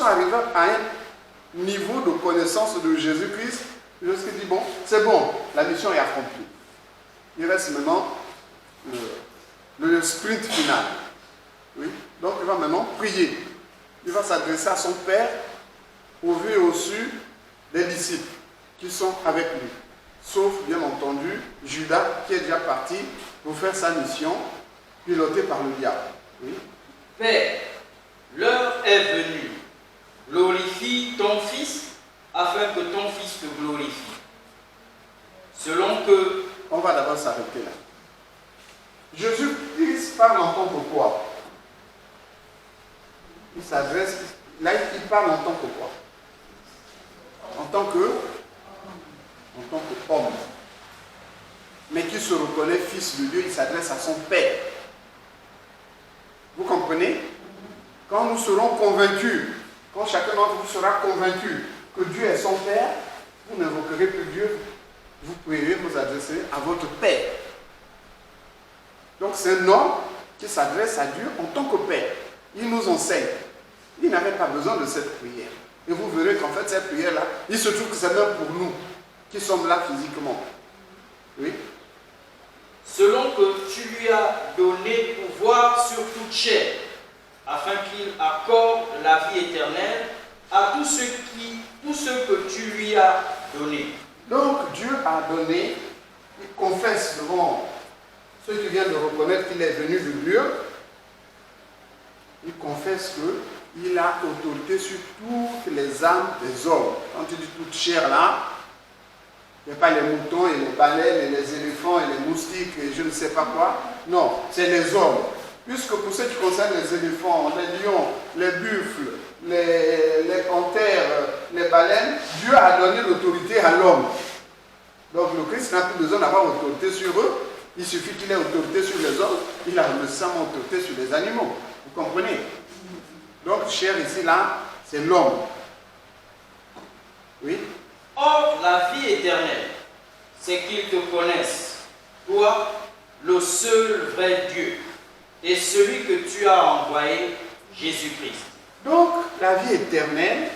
arrivés à un niveau de connaissance de Jésus-Christ, Jésus-Christ dit, bon, c'est bon, la mission est accomplie. Il reste maintenant le sprint final. Oui. Donc il va maintenant prier. Il va s'adresser à son Père, au vu et au su des disciples qui sont avec lui. Sauf, bien entendu, Judas qui est déjà parti pour faire sa mission, piloté par le diable. Oui. Père, l'heure est venue. Glorifie ton Fils, afin que ton Fils te glorifie. Selon que... On va d'abord s'arrêter là. Jésus-Christ parle en tant que quoi? Il s'adresse, là il parle en tant que quoi? En tant qu'homme. Mais qui se reconnaît fils de Dieu, il s'adresse à son Père. Vous comprenez? Quand nous serons convaincus, quand chacun d'entre vous sera convaincu que Dieu est son Père, vous n'invoquerez plus Dieu, vous pourrez vous adresser à votre Père. Donc c'est un homme qui s'adresse à Dieu en tant que Père. Il nous enseigne. Il n'avait pas besoin de cette prière. Et vous verrez qu'en fait cette prière-là, il se trouve que c'est même pour nous qui sommes là physiquement. Oui. Selon que tu lui as donné pouvoir sur toute chair, afin qu'il accorde la vie éternelle à tous ceux que tu lui as donnés. Donc Dieu a donné, il confesse devant ceux qui viennent de reconnaître qu'il est venu de Dieu, il confesse qu'il a autorité sur toutes les âmes des hommes. Quand tu dis toute chair là, il n'y a pas les moutons et les baleines et les éléphants et les moustiques et je ne sais pas quoi. Non, c'est les hommes. Puisque pour ce qui concerne les éléphants, les lions, les buffles, les panthères, les baleines, Dieu a donné l'autorité à l'homme. Donc le Christ n'a plus besoin d'avoir autorité sur eux. Il suffit qu'il ait autorité sur les hommes. Il a nécessairement autorité sur les animaux. Vous comprenez? Donc chair ici, là, c'est l'homme. Oui? Or, la vie éternelle, c'est qu'ils te connaissent, toi, le seul vrai Dieu, et celui que tu as envoyé, Jésus-Christ. Donc, la vie éternelle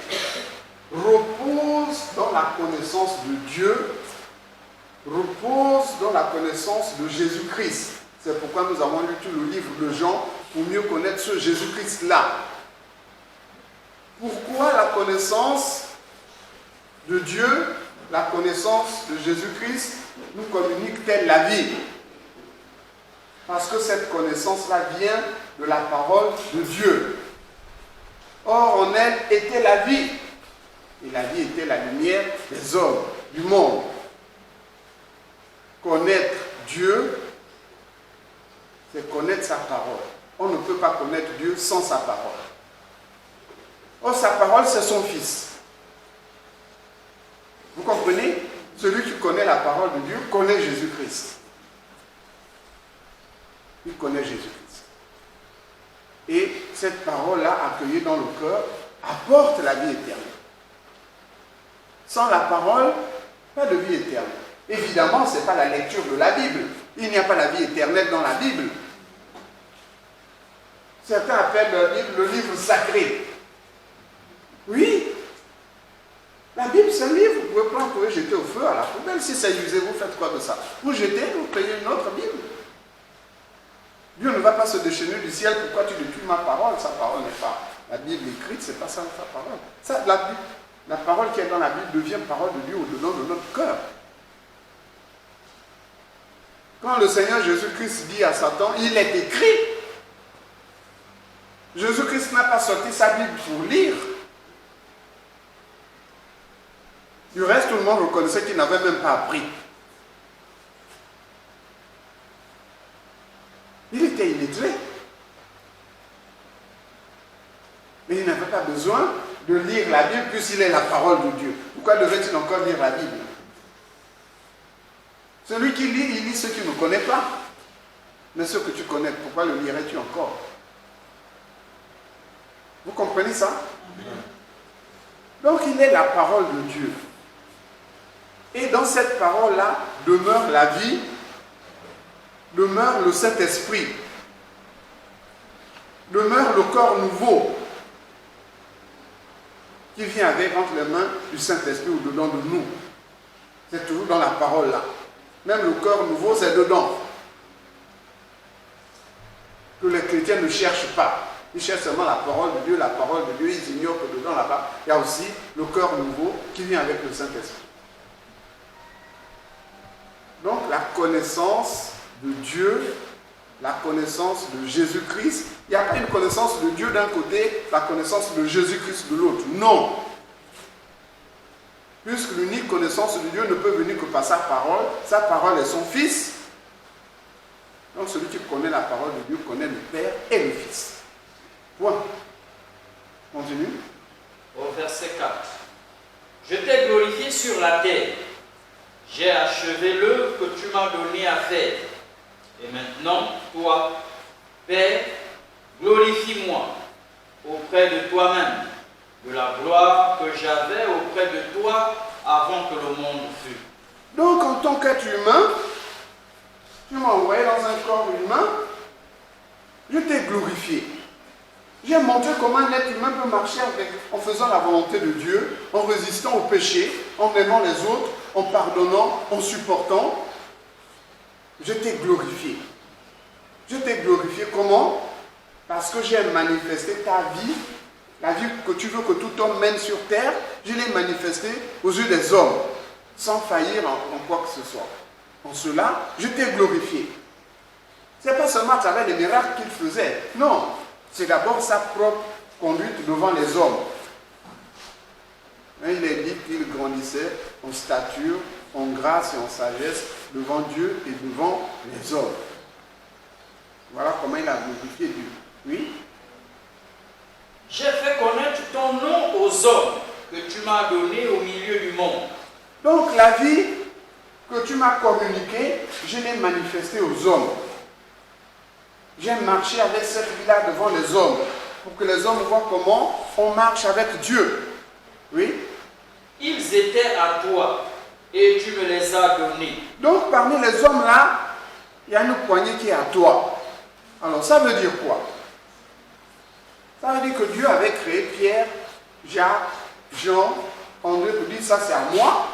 repose dans la connaissance de Dieu, repose dans la connaissance de Jésus-Christ. C'est pourquoi nous avons lu tout le livre de Jean pour mieux connaître ce Jésus-Christ-là. Pourquoi la connaissance de Dieu, la connaissance de Jésus-Christ nous communique-t-elle la vie? Parce que cette connaissance-là vient de la parole de Dieu. Or, en elle était la vie. Et la vie était la lumière des hommes, du monde. Connaître Dieu, c'est connaître sa parole. On ne peut pas connaître Dieu sans sa parole. Or, sa parole, c'est son Fils. Vous comprenez? Celui qui connaît la parole de Dieu connaît Jésus-Christ. Il connaît Jésus-Christ. Et cette parole-là, accueillie dans le cœur, apporte la vie éternelle. Sans la parole, pas de vie éternelle. Évidemment, ce n'est pas la lecture de la Bible. Il n'y a pas la vie éternelle dans la Bible. Certains appellent la Bible le livre sacré. Oui. La Bible, c'est un livre. Vous pouvez prendre, vous pouvez jeter au feu, à la poubelle. Si c'est usé, vous faites quoi de ça? Vous jetez, vous prenez une autre Bible. Dieu ne va pas se déchaîner du ciel. Pourquoi tu détruis ma parole? Sa parole n'est pas la Bible écrite, c'est pas ça sa parole. Ça, la parole qui est dans la Bible devient parole de Dieu au-dedans de notre cœur. Quand le Seigneur Jésus-Christ dit à Satan, il est écrit. Jésus-Christ n'a pas sorti sa Bible pour lire. Du reste, tout le monde reconnaissait qu'il n'avait même pas appris. Il était illettré. Mais il n'avait pas besoin de lire la Bible puisqu'il est la parole de Dieu. Pourquoi devait-il encore lire la Bible? Celui qui lit, il lit ce qu'il ne connaît pas. Mais ce que tu connais, pourquoi le lirais-tu encore? Vous comprenez ça? Donc il est la parole de Dieu. Et dans cette parole-là demeure la vie, demeure le Saint-Esprit, demeure le corps nouveau. qui vient avec entre les mains du Saint-Esprit ou dedans de nous. C'est toujours dans la parole là. Même le cœur nouveau, c'est dedans. Que les chrétiens ne cherchent pas. Ils cherchent seulement la parole de Dieu, ils ignorent que dedans là-bas, il y a aussi le cœur nouveau qui vient avec le Saint-Esprit. Donc la connaissance de Dieu, la connaissance de Jésus-Christ, il n'y a pas une connaissance de Dieu d'un côté, la connaissance de Jésus-Christ de l'autre. Non. Puisque l'unique connaissance de Dieu ne peut venir que par sa parole est son Fils. Donc celui qui connaît la parole de Dieu connaît le Père et le Fils. Point. Continue. Au verset 4. Je t'ai glorifié sur la terre. J'ai achevé l'œuvre que tu m'as donné à faire. Et maintenant, toi, Père, glorifie-moi auprès de toi-même, de la gloire que j'avais auprès de toi avant que le monde fût. Donc, en tant qu'être humain, tu m'as envoyé dans un corps humain, je t'ai glorifié. J'ai montré comment un être humain peut marcher en faisant la volonté de Dieu, en résistant au péché, en aimant les autres, en pardonnant, en supportant. Je t'ai glorifié. Je t'ai glorifié comment? Parce que j'ai manifesté ta vie, la vie que tu veux que tout homme mène sur terre, je l'ai manifestée aux yeux des hommes, sans faillir en quoi que ce soit. En cela, je t'ai glorifié. Ce n'est pas seulement à travers les miracles qu'il faisait. Non, c'est d'abord sa propre conduite devant les hommes. Il est dit qu'il grandissait en stature, en grâce et en sagesse devant Dieu et devant les hommes. Voilà comment il a glorifié Dieu. Oui? J'ai fait connaître ton nom aux hommes que tu m'as donné au milieu du monde. Donc la vie que tu m'as communiquée, je l'ai manifestée aux hommes. J'ai marché avec cette vie-là devant les hommes, pour que les hommes voient comment on marche avec Dieu. Oui? Ils étaient à toi, et tu me les as donnés. Donc parmi les hommes là, il y a une poignée qui est à toi. Alors ça veut dire quoi? Ça veut dire que Dieu avait créé Pierre, Jacques, Jean, André pour dire ça c'est à moi.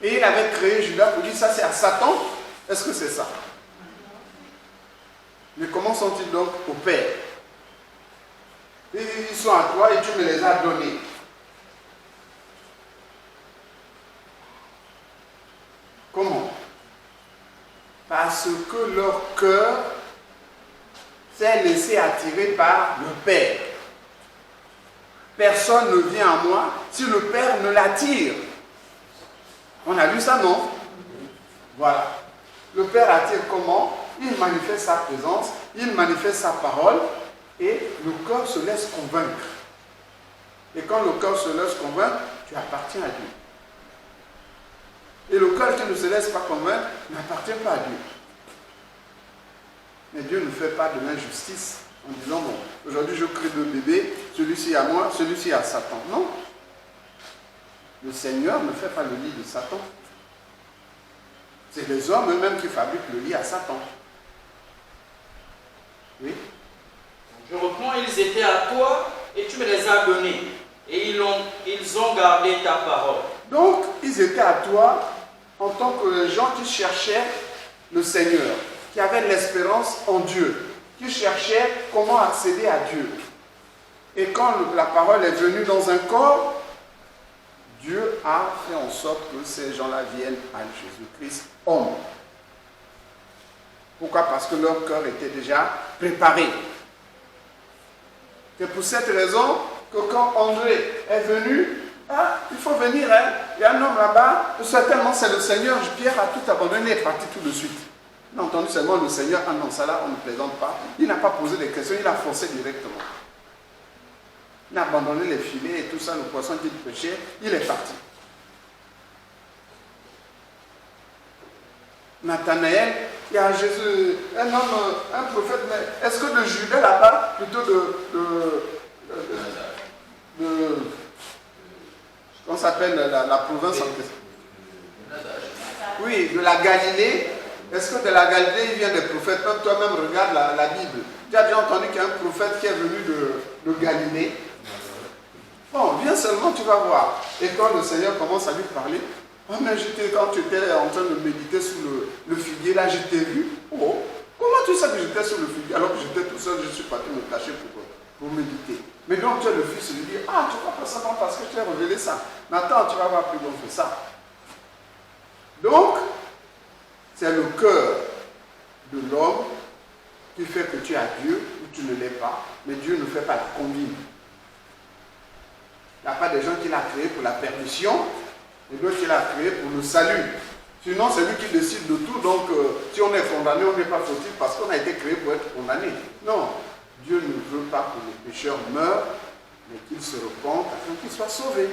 Et il avait créé Judas pour dire ça c'est à Satan. Est-ce que c'est ça? Mais comment sont-ils donc au Père? Ils sont à toi et tu me les as donnés. Comment? Parce que leur cœur s'est laissé attirer par le Père. Personne ne vient à moi si le Père ne l'attire. On a lu ça, non? Voilà. Le Père attire comment? Il manifeste sa présence, il manifeste sa parole et le cœur se laisse convaincre. Et quand le cœur se laisse convaincre, tu appartiens à Dieu. Et le cœur qui ne se laisse pas convaincre n'appartient pas à Dieu. Mais Dieu ne fait pas de l'injustice en disant, bon, aujourd'hui je crée 2 bébés, celui-ci à moi, celui-ci à Satan. Non. Le Seigneur ne fait pas le lit de Satan. C'est les hommes eux-mêmes qui fabriquent le lit à Satan. Oui. Je reprends, ils étaient à toi et tu me les as donnés. Et ils ont gardé ta parole. Donc, ils étaient à toi en tant que gens qui cherchaient le Seigneur, qui avaient l'espérance en Dieu, qui cherchaient comment accéder à Dieu. Et quand la parole est venue dans un corps, Dieu a fait en sorte que ces gens-là viennent à Jésus-Christ, homme. Pourquoi? Parce que leur cœur était déjà préparé. C'est pour cette raison que quand André est venu, il faut venir, hein. Il y a un homme là-bas, certainement c'est le Seigneur. Pierre a tout abandonné et est parti tout de suite. Il a entendu seulement le Seigneur, ah non, ça là, on ne plaisante pas. Il n'a pas posé des questions, il a foncé directement. Il a abandonné les filets et tout ça, le poisson qu'il pêchait, il est parti. Nathanaël, il y a Jésus, un homme, un prophète, mais est-ce que de Juda là-bas, plutôt comment s'appelle la province en question? Oui, de la Galilée. Est-ce que de la Galilée, il vient des prophètes? Même toi-même, regarde la Bible. Tu as déjà entendu qu'il y a un prophète qui est venu de Galilée? Bon, viens seulement, tu vas voir. Et quand le Seigneur commence à lui parler, oh, mais quand tu étais en train de méditer sous le figuier, là, je t'ai vu. Oh, comment tu sais que j'étais sous le figuier alors que j'étais tout seul, je suis parti me cacher pour méditer. Mais donc tu es le fils, il lui dit, ah, tu vois pas ça parce que je t'ai révélé ça. Mais attends, tu vas voir plus on fait ça. Donc, c'est le cœur de l'homme qui fait que tu as Dieu ou tu ne l'es pas, mais Dieu ne fait pas la combine. Il n'y a pas des gens qui l'ont créé pour la perdition, et d'autres qui l'ont créé pour le salut. Sinon, c'est lui qui décide de tout, donc si on est condamné, on n'est pas fautif parce qu'on a été créé pour être condamné. Non, Dieu ne veut pas que les pécheurs meurent, mais qu'ils se repentent afin qu'ils soient sauvés.